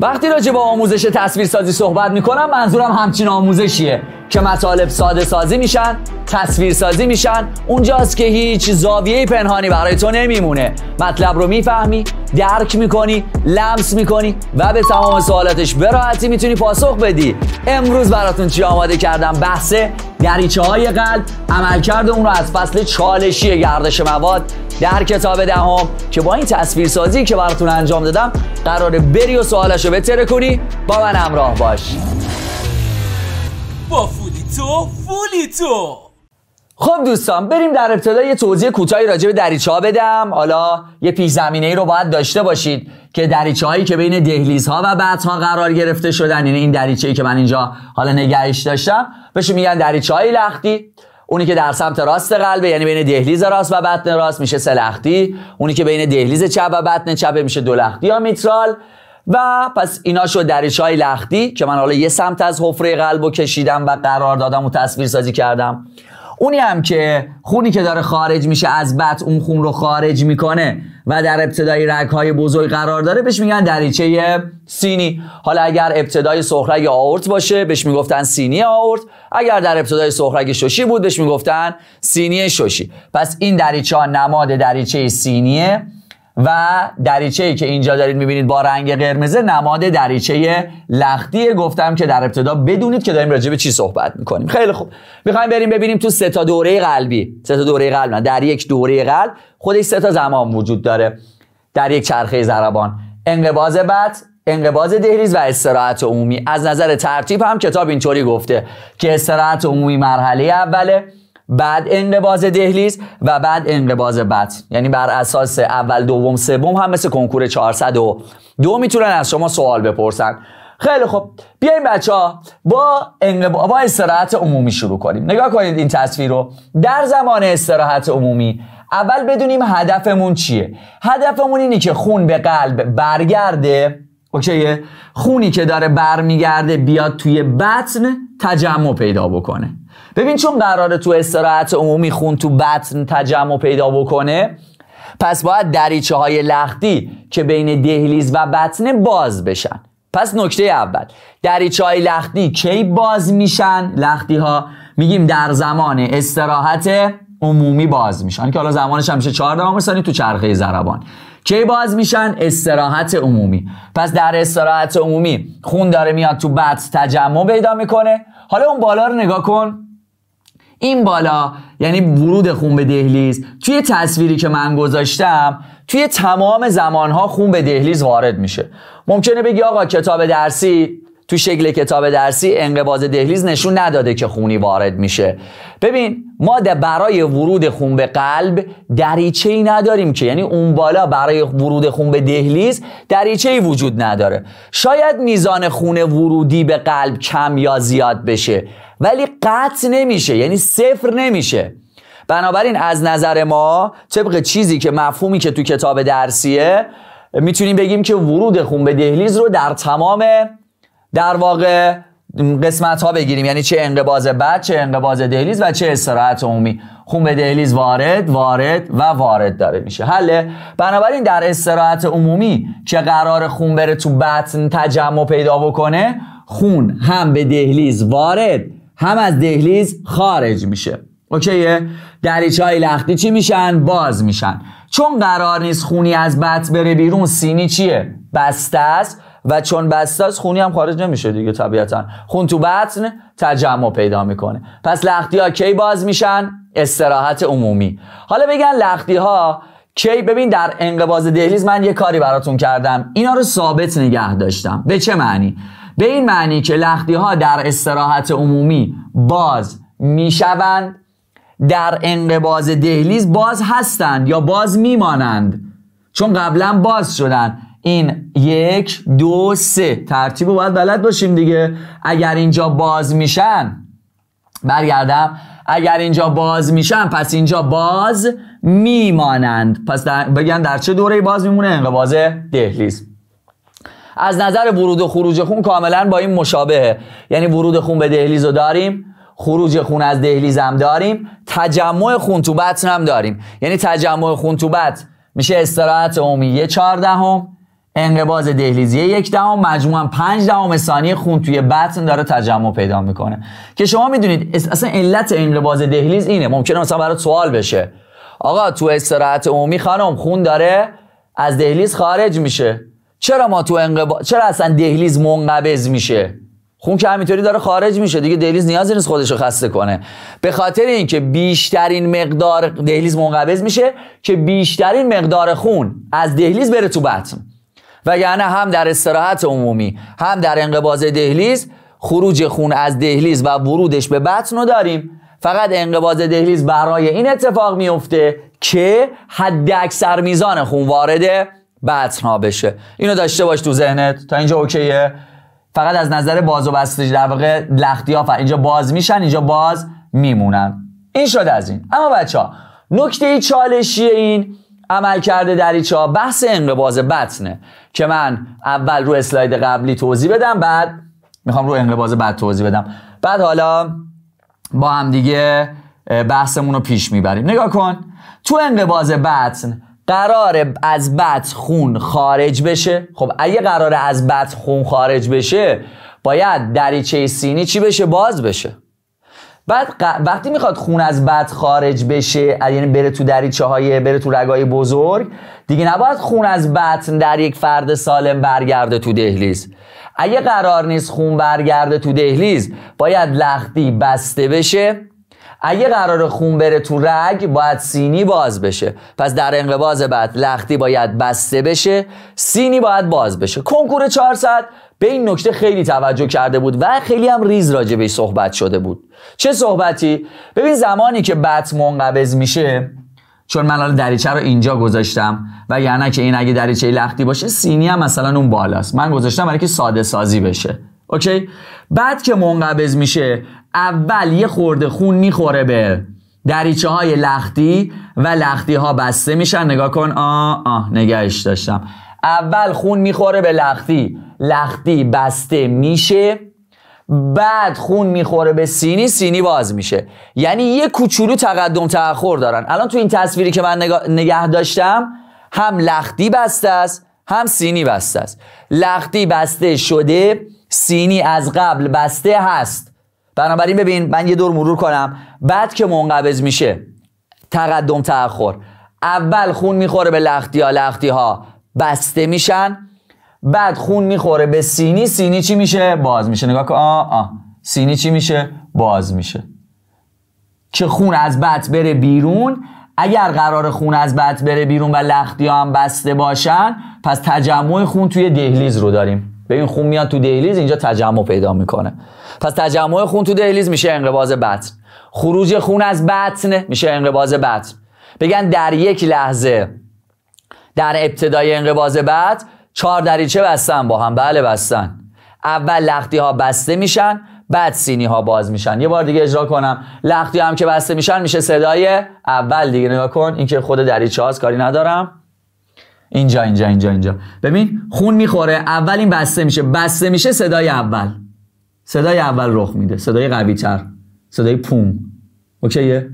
وقتی راجع به آموزش تصویرسازی صحبت میکنم منظورم همچین آموزشیه که مطالب ساده سازی میشن، تصویرسازی میشن، اونجاست که هیچ زاویه پنهانی برای تو نمیمونه، مطلب رو میفهمی، درک میکنی، لمس میکنی و به تمام سوالاتش به راحتی میتونی پاسخ بدی. امروز براتون چی آماده کردم؟ بحث دریچه‌های قلب، عملکرد اون رو از فصل چالشی گردش مواد در کتاب دهم که با این تصویرسازی که براتون انجام دادم قراره بری و سوالاشو بتره کنی. با من همراه باش. با فولیتو. خب دوستان، بریم در ابتدا یه توضیح کوتاهی راجع به دریچه‌ها بدم. حالا یه پیش زمینه‌ای رو باید داشته باشید که دریچه‌هایی که بین دهلیزها و بطن‌ها قرار گرفته شدن، یعنی این دریچه‌ای که من اینجا حالا نگهش داشتم، بهش میگن دریچه‌های لختی. اونی که در سمت راست قلبه، یعنی بین دهلیز راست و بطن راست، میشه 3 لختی. اونی که بین دهلیز چپ و بطن چپ میشه 2 لختی یا میترال. و پس اینا شد دریچه‌های لختی که من حالا یه سمت از حفره قلبو کشیدم و قرار دادم و تصویرسازی کردم. اونی هم که خونی که داره خارج میشه از بطن اون خون رو خارج میکنه و در ابتدای رگ‌های بزرگ قرار داره، بهش میگن دریچه سینی. حالا اگر ابتدای سرخرگ آورت باشه بهش میگفتن سینی آورت، اگر در ابتدای سرخرگ ششی بود بهش میگفتن سینی ششی. پس این دریچه ها نماد دریچه سینیه و دریچه‌ای که اینجا دارید میبینید با رنگ قرمز نماد دریچه لختیه. گفتم که در ابتدا بدونید که داریم راجع به چی صحبت میکنیم. خیلی خوب، میخوایم بریم ببینیم تو 3 تا دوره قلبی، 3 تا دوره قلب نه، در یک دوره قلب خودش 3 تا زمان وجود داره در یک چرخه ضربان: انقباض بطن، انقباض دهلیز و استراحت عمومی. از نظر ترتیب هم کتاب اینطوری گفته که استراحت عمومی مرحله اوله، بعد انقباض دهلیز و بعد انقباض بطن. یعنی بر اساس اول، دوم، سوم هم مثل کنکور 402 میتونن از شما سوال بپرسن. خیلی خب، بیایم بچه‌ها با استراحت عمومی شروع کنیم. نگاه کنید این تصویر رو. در زمان استراحت عمومی اول بدونیم هدفمون چیه. هدفمون اینه که خون به قلب برگرده. اوکیه؟ خونی که داره برمیگرده بیاد توی بطن تجمع پیدا بکنه. ببین، چون قراره تو استراحت عمومی خون تو بطن تجمع پیدا بکنه، پس باید دریچه های لختی که بین دهلیز و بطن باز بشن. پس نکته اول، دریچه های لختی کی باز میشن؟ لختی ها میگیم در زمان استراحت عمومی باز میشن که حالا زمانش هم میشه 14 ثانیه تو چرخه ضربان. کی باز میشن؟ استراحت عمومی. پس در استراحت عمومی خون داره میاد تو بطن تجمع پیدا میکنه. حالا اون بالا رو نگاه کن. این بالا یعنی ورود خون به دهلیز. توی تصویری که من گذاشتم توی تمام زمانها خون به دهلیز وارد میشه. ممکنه بگی آقا کتاب درسی تو شکل کتاب درسی انقباض دهلیز نشون نداده که خونی وارد میشه. ببین، ما برای ورود خون به قلب دریچه‌ای نداریم که، یعنی اون بالا برای ورود خون به دهلیز دریچه‌ای وجود نداره. شاید میزان خون ورودی به قلب کم یا زیاد بشه ولی قطع نمیشه، یعنی 0 نمیشه. بنابراین از نظر ما طبق چیزی که مفهومی که تو کتاب درسیه میتونیم بگیم که ورود خون به دهلیز رو در تمام در واقع قسمت ها بگیریم، یعنی چه انقباض بطن، چه انقباض دهلیز و چه استراحت عمومی. خون به دهلیز وارد داره میشه. حله. بنابراین در استراحت عمومی که قرار خون بره تو بطن تجمع پیدا بکنه، خون هم به دهلیز وارد هم از دهلیز خارج میشه. اوکیه؟ دریچه‌های لختی چی میشن؟ باز میشن. چون قرار نیست خونی از بطن بره بیرون، سینی چیه؟ بسته است و چون بسته است خونی هم خارج نمیشه دیگه طبیعتا. خون تو بطن تجمع پیدا میکنه. پس لختی ها کی باز میشن؟ استراحت عمومی. حالا بگن لختی ها کی؟ ببین، در انقباض دهلیز من یه کاری براتون کردم، اینا رو ثابت نگه داشتم. به چه معنی؟ به این معنی که لختی ها در استراحت عمومی باز میشوند، در انقباض دهلیز باز هستند یا باز میمانند، چون قبلا باز شدن. این 1 2 3 ترتیب رو باید بلد باشیم دیگه. اگر اینجا باز میشن، برگردم، اگر اینجا باز میشن پس اینجا باز میمانند. پس بگن در چه دوره باز میمونه؟ انقباض دهلیز. از نظر ورود و خروج خون کاملا با این مشابهه، یعنی ورود خون به دهلیز رو داریم، خروج خون از دهلیز هم داریم، تجمع خون تو بطن هم داریم. یعنی تجمع خون تو بطن میشه استراحت عمومی 1/14، انقباض دهلیزی 1/10 مجموعاً 5/10 ثانیه خون توی بطن داره تجمع پیدا میکنه که شما میدونید اصلا علت انقباض دهلیز اینه. ممکنه مثلا برای سوال بشه آقا تو استراحت عمومی خانم خون داره از دهلیز خارج میشه، چرا اصلا دهلیز منقبض میشه؟ خون که همینطوری داره خارج میشه دیگه، دهلیز نیازی نیست خودشو خسته کنه. به خاطر اینکه بیشترین مقدار دهلیز منقبض میشه که بیشترین مقدار خون از دهلیز بره تو بطن، وگرنه هم در استراحت عمومی هم در انقباض دهلیز خروج خون از دهلیز و ورودش به بطن رو داریم. فقط انقباض دهلیز برای این اتفاق میفته که حد اکثر میزان خون وارد بطن ها بشه. اینو داشته باش تو ذهنت. تا اینجا اوکیه؟ فقط از نظر باز و بستگی در واقع لختی ها اینجا باز میشن اینجا باز میمونن. این شد از این. اما بچه‌ها نکته چالشی این عملکرد دریچه ها بحث انقباض بطنه که من اول رو اسلاید قبلی توضیح بدم، بعد میخوام رو انقباض بطن توضیح بدم، بعد حالا با هم دیگه بحثمون رو پیش میبریم. نگاه کن، تو انقباض بطن قراره از بطن خون خارج بشه. خب اگه قراره از بطن خون خارج بشه باید دریچه سینی چی بشه؟ باز بشه. بعد وقتی میخواد خون از بطن خارج بشه، یعنی بره تو بره تو رگای بزرگ، دیگه نباید خون از بطن در یک فرد سالم برگرده تو دهلیز. اگه قرار نیست خون برگرده تو دهلیز باید لختی بسته بشه. اگه قرار خون بره تو رگ باید سینی باز بشه. پس در انقباض بطن لختی باید بسته بشه، سینی باید باز بشه. کنکور 400 به این نکته خیلی توجه کرده بود و خیلی هم ریز راجع بهش صحبت شده بود. چه صحبتی؟ ببین زمانی که بطن منقبض میشه، چون من الان دریچه رو اینجا گذاشتم و یعنی که این اگه دریچه لختی باشه سینی هم مثلا اون بالاست، من گذاشتم برای که ساده سازی بشه. اوکی؟ بعد که منقبض میشه اول یه خورده خون میخوره به دریچه های لختی و لختی ها بسته میشن. نگاه کن، نگهش داشتم. اول خون میخوره به لختی بسته میشه، بعد خون میخوره به سینی باز میشه. یعنی یه کوچولو تقدم تأخر دارن. الان تو این تصویری که من نگه داشتم هم لختی بسته است هم سینی بسته است. لختی بسته شده، سینی از قبل بسته هست. بنابراین ببین من یه دور مرور کنم. بعد که منقبض میشه تقدم تأخر، اول خون میخوره به لختی ها بسته میشن، بعد خون میخوره به سینی چی میشه؟ باز میشه. نگاه کن، سینی چی میشه؟ باز میشه که خون از بطن بره بیرون. اگر قرار خون از بطن بره بیرون و لختی ها هم بسته باشن پس تجمع خون توی دهلیز رو داریم. ببین خون میاد تو دهلیز، اینجا تجمع پیدا میکنه. پس تجمع خون تو دهلیز میشه انقباض بطن. خروج خون از بطن میشه انقباض بطن. بگن در یک لحظه در ابتدای انقباض بطن 4 دریچه بستن با هم. بله بستن. اول لختی ها بسته میشن، بعد سینی ها باز میشن. یه بار دیگه اجرا کنم. لختی هم که بسته میشن میشه صدای اول دیگه. نگاه کن، این که خود دریچه هاست کاری ندارم. اینجا ببین خون میخوره، اول این بسته میشه صدای اول رخ میده، صدای قوی تر، صدای پوم. اوکیه؟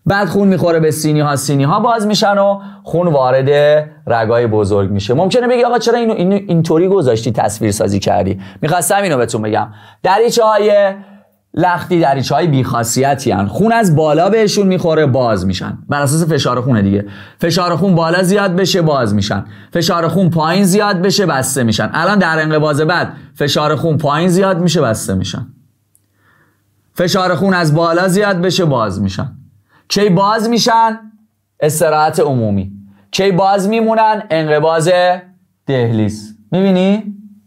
بعد خون میخوره به سینی ها باز میشن و خون وارد رگای بزرگ میشه. ممکنه بگی آقا چرا اینو اینطوری گذاشتی تصویر سازی کردی؟ میخواستم اینو بهتون بگم. دریچه های لختی دریچه های بیخاصیتی هن. خون از بالا بهشون میخوره باز میشن بر اساس فشار خونه دیگه. فشار خون بالا زیاد بشه باز میشن، فشار خون پایین زیاد بشه بسته میشن. الان در انقباض بعد فشار خون پایین زیاد میشه بسته میشن، فشار خون از بالا زیاد بشه باز میشن. کی باز میشن؟ استراحت عمومی. کی باز میمونن؟ انقباض دهلیز. میبینی؟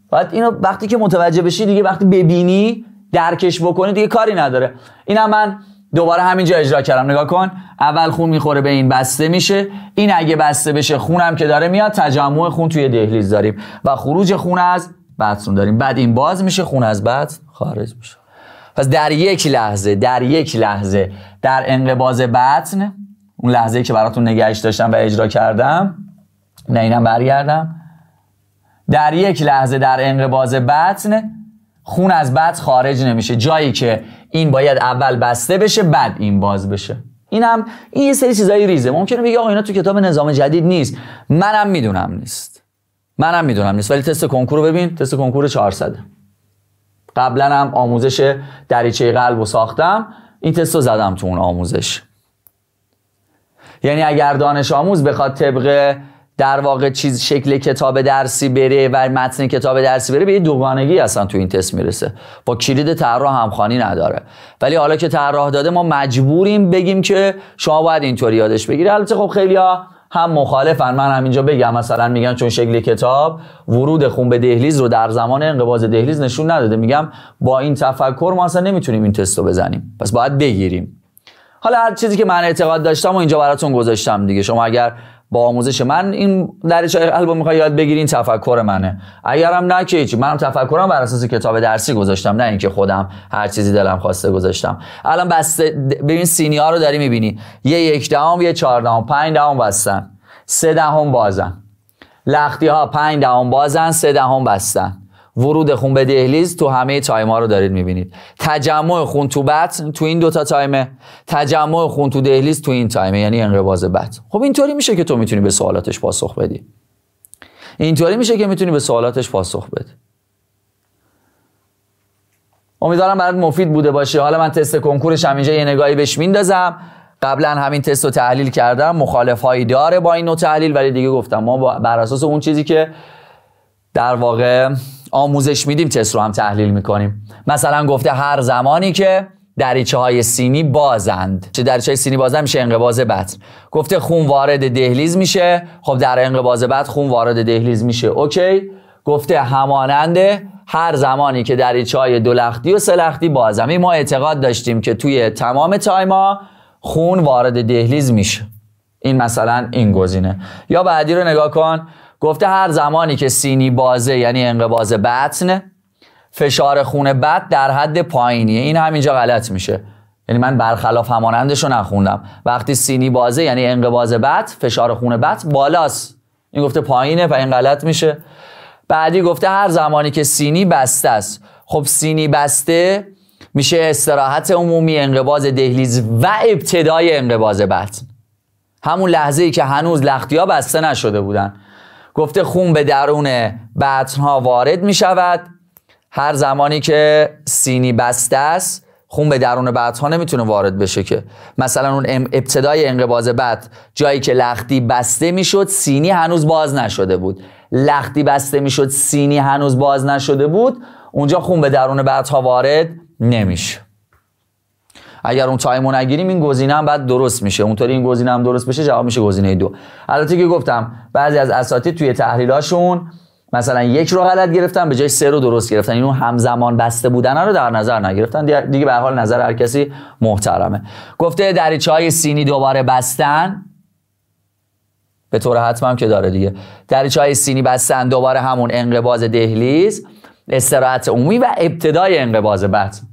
باید اینو وقتی که متوجه بشی دیگه، وقتی ببینی درکش بکنی دیگه کاری نداره. اینم من دوباره همینجا اجرا کردم. نگاه کن، اول خون میخوره به این بسته میشه، این اگه بسته بشه خونم که داره میاد تجمع خون توی دهلیز داریم و خروج خون از بطن داریم. بعد این باز میشه، خون از بطن خارج میشه. پس در یک لحظه در انقباض بطن، اون لحظه‌ای که براتون نگهش داشتم و اجرا کردم، نه اینم برگردم، در یک لحظه در انقباض بطن خون از بطن خارج نمیشه. جایی که این باید اول بسته بشه بعد این باز بشه. این یه سری چیزای ریزه. ممکنه بگی آقا اینا تو کتاب نظام جدید نیست. منم میدونم نیست. منم میدونم نیست، ولی تست کنکور رو ببین، تست کنکور 400. قبلا هم آموزش دریچه قلب رو ساختم، این تست رو زدم تو اون آموزش. یعنی اگر دانش آموز بخواد طبق در واقع چیز شکل کتاب درسی بره و متن کتاب درسی بره، به یه دوگانگی اصلا تو این تست میرسه، با کلید طراح همخوانی نداره. ولی حالا که طراح داده ما مجبوریم بگیم که شما باید اینطوری یادش بگیری. البته خب خیلی‌ها هم مخالفن، من هم اینجا بگم، مثلا میگن چون شکل کتاب ورود خون به دهلیز رو در زمان انقباض دهلیز نشون نداده. میگم با این تفکر ما اصلا نمیتونیم این تست رو بزنیم، پس باید بگیریم. حالا هر چیزی که من اعتقاد داشتم و اینجا براتون گذاشتم دیگه. شما اگر با آموزش من این دریچه قلب رو میخوای یاد بگیری، این تفکر منه. اگرم نه که هیچ، منم تفکرم بر اساس کتاب درسی گذاشتم، نه اینکه خودم هر چیزی دلم خواسته گذاشتم. الان بسته ببین سینی ها رو داری میبینی، یه 1 دهم، یه 4 دهم، 5 دهم بستن، 3 دهم بازن. لختی ها 5 دهم بازن، 3 دهم بستن. ورود خون به دهلیز تو همه تایم ها رو دارید میبینید. تجمع خون تو بطن تو این دوتا تایمه، تجمع خون تو دهلیز تو این تایمه، یعنی انقباض بطن. خب اینطوری میشه که تو میتونی به سوالاتش پاسخ بدی. اینطوری میشه که میتونی به سوالاتش پاسخ بدی. امیدوارم برات مفید بوده باشه. حالا من تست کنکورش هم اینجا یه نگاهی بهش میندازم. قبلا همین تست رو تحلیل کردم، مخالفایی داره با این نوع تحلیل، ولی دیگه گفتم ما بر اساس اون چیزی که در واقع آموزش میدیم تست رو هم تحلیل میکنیم. مثلا گفته هر زمانی که دریچه های سینی بازند، چه دریچه های سینی بازند میشه انقباض بطن. گفته خون وارد دهلیز میشه، خب در انقباض بطن خون وارد دهلیز میشه، اوکی. گفته هماننده هر زمانی که دریچه های 2 لختی و 3 لختی بازند. ما اعتقاد داشتیم که توی تمام تایما خون وارد دهلیز میشه. این مثلا این گزینه. یا بعدی رو نگاه کن، گفته هر زمانی که سینی بازه یعنی انقباض بطن، فشار خون بطن در حد پایینیه. این همینجا غلط میشه، یعنی من برخلاف همانندش رو نخوندم. وقتی سینی بازه یعنی انقباض بطن، فشار خون بطن بالاست، این گفته پایینه و این غلط میشه. بعدی گفته هر زمانی که سینی بسته است. خب سینی بسته میشه استراحت عمومی، انقباض دهلیز و ابتدای انقباض بطن، همون لحظه ای که هنوز لختی‌ها بسته نشده بودن. گفته خون به درون بطن‌ها وارد می شود. هر زمانی که سینی بسته است خون به درون بطن‌ها نمیتونه وارد بشه که. مثلا اون ابتدای انقباض بطن جایی که لختی بسته میشد سینی هنوز باز نشده بود، لختی بسته میشد سینی هنوز باز نشده بود، اونجا خون به درون بطن‌ها وارد نمیشه. اگر اون تایمو نگیریم این گزینه هم بعد درست میشه، اونطوری این گزینه هم درست بشه جواب میشه گزینه 2. البته که گفتم بعضی از اساتید توی تحلیلاشون مثلا 1 رو غلط گرفتن به جای 3 رو درست گرفتن، اینو همزمان بسته بودن رو در نظر نگرفتن. دیگه به هر حال نظر هر کسی محترمه. گفته دریچه‌های سینی دوباره بستن، به طور حتما که داره دیگه. دریچه‌های سینی بستن، دوباره همون انقباض دهلیز، استراحت عمومی و ابتدای انقباض بطن.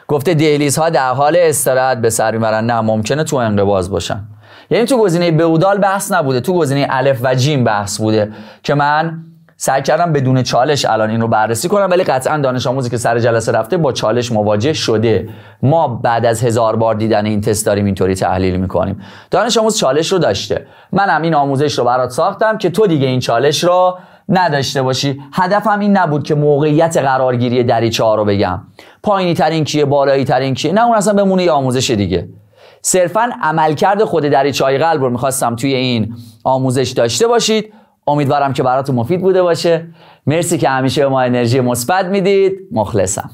گفته دهلیزها در حال استراحت به سر میبرن، نه ممکنه تو انقباض باشن. یعنی تو گزینه بودال بحث نبوده، تو گزینه الف و جیم بحث بوده که من سعی کردم بدون چالش الان این رو بررسی کنم، ولی قطعا دانش آموزی که سر جلسه رفته با چالش مواجه شده. ما بعد از 1000 بار دیدن این تست داریم اینطوری تحلیل میکنیم. دانش آموز چالش رو داشته، منم این آموزش رو برات ساختم که تو دیگه این چالش رو نداشته باشی. هدفم این نبود که موقعیت قرارگیری دریچه ها رو بگم، پایینی ترین کیه بالایی ترین کیه، نه اون اصلا بمونه یه آموزش دیگه. صرفا عملکرد خود دریچه‌های قلب رو میخواستم توی این آموزش داشته باشید. امیدوارم که براتون مفید بوده باشه. مرسی که همیشه به ما انرژی مثبت میدید. مخلصم.